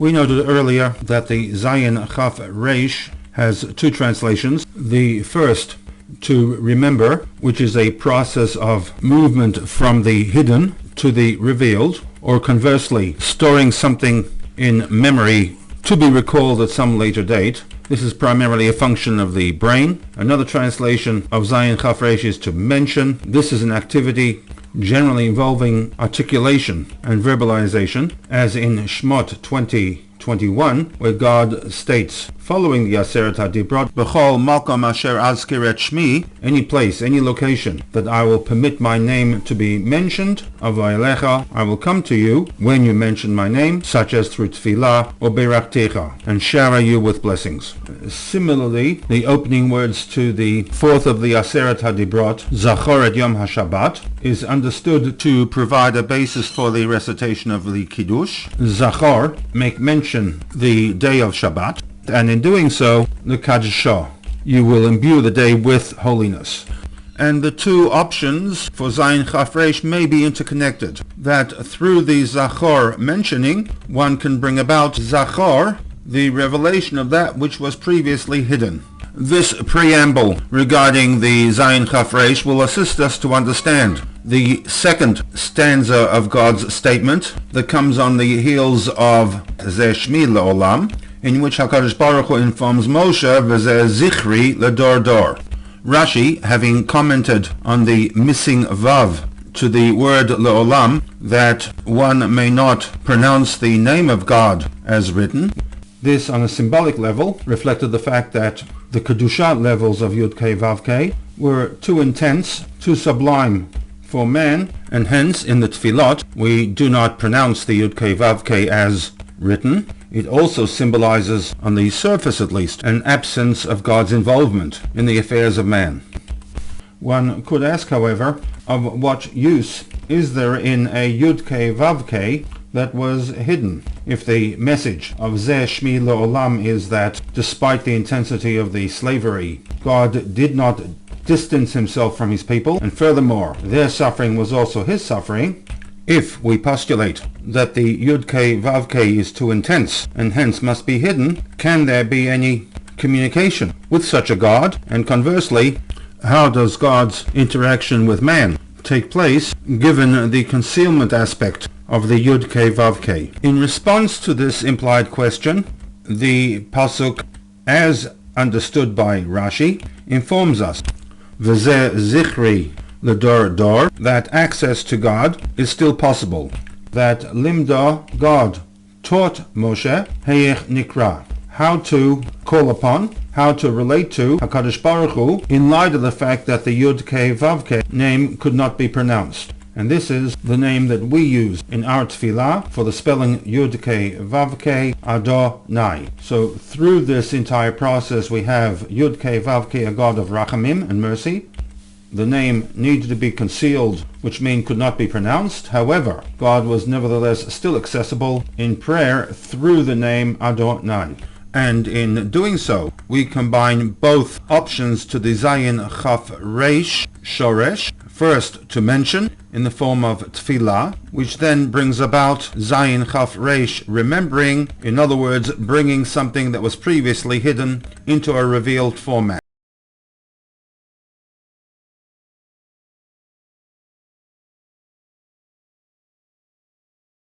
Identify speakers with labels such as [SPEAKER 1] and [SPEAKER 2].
[SPEAKER 1] We noted earlier that the Zayin Chaf Reish has two translations. The first, to remember, which is a process of movement from the hidden to the revealed, or conversely, storing something in memory to be recalled at some later date. This is primarily a function of the brain. Another translation of Zayin Chaf Reish is to mention. This is an activity generally involving articulation and verbalization, as in Shmot 20:21, where God states, following the Aseret HaDibrot, B'chol malkom asher azkir et shmi, any place, any location that I will permit my name to be mentioned, avayelecha, I will come to you when you mention my name, such as through tefillah or beraktecha, and shower you with blessings. Similarly, the opening words to the fourth of the Aseret HaDibrot, Zachor et Yom HaShabbat, is understood to provide a basis for the recitation of the Kiddush. Zachor, make mention the day of Shabbat, and in doing so, the Kadshah, you will imbue the day with holiness. And the two options for Zayin Chaf Reish may be interconnected, that through the Zachor mentioning, one can bring about Zachor, the revelation of that which was previously hidden. This preamble regarding the Zayin Chaf Reish will assist us to understand the second stanza of God's statement that comes on the heels of Zeh Shmi Le'olam, in which HaKadosh Baruch Hu informs Moshe, V'zeh Zichri L'dor Dor. Rashi, having commented on the missing Vav to the word Le'olam, that one may not pronounce the name of God as written, this on a symbolic level reflected the fact that the Kedusha levels of Yud Kei Vav Kei were too intense, too sublime for man, and hence in the Tefillot we do not pronounce the Yud Kei Vav Kei as written. It also symbolizes, on the surface at least, an absence of God's involvement in the affairs of man. One could ask, however, of what use is there in a Yud Kei Vav Kei that was hidden, if the message of Zeh Shmi Le'olam is that, despite the intensity of the slavery, God did not distance himself from his people, and furthermore, their suffering was also his suffering. If we postulate that the Yud Kei Vav Kei is too intense and hence must be hidden, can there be any communication with such a God? And conversely, how does God's interaction with man take place given the concealment aspect of the Yud Kei Vav Kei? In response to this implied question, the pasuk, as understood by Rashi, informs us, V'zeh Zichri L'dor Dor, that access to God is still possible, that Limda, God, taught Moshe, Heyech Nikra, how to call upon, how to relate to HaKadosh Baruch Hu, in light of the fact that the Yud Kei Vav Kei name could not be pronounced. And this is the name that we use in our tefillah for the spelling Yud Kei Vav Kei Adonai. So through this entire process we have Yud Kei Vav Kei, a God of Rachamim and mercy. The name needed to be concealed, which means could not be pronounced. However, God was nevertheless still accessible in prayer through the name Adonai. And in doing so, we combine both options to the Zayin Chaf Reish Shoresh, first to mention in the form of tefillah, which then brings about Zayin Chaf Reish remembering, in other words, bringing something that was previously hidden into a revealed format.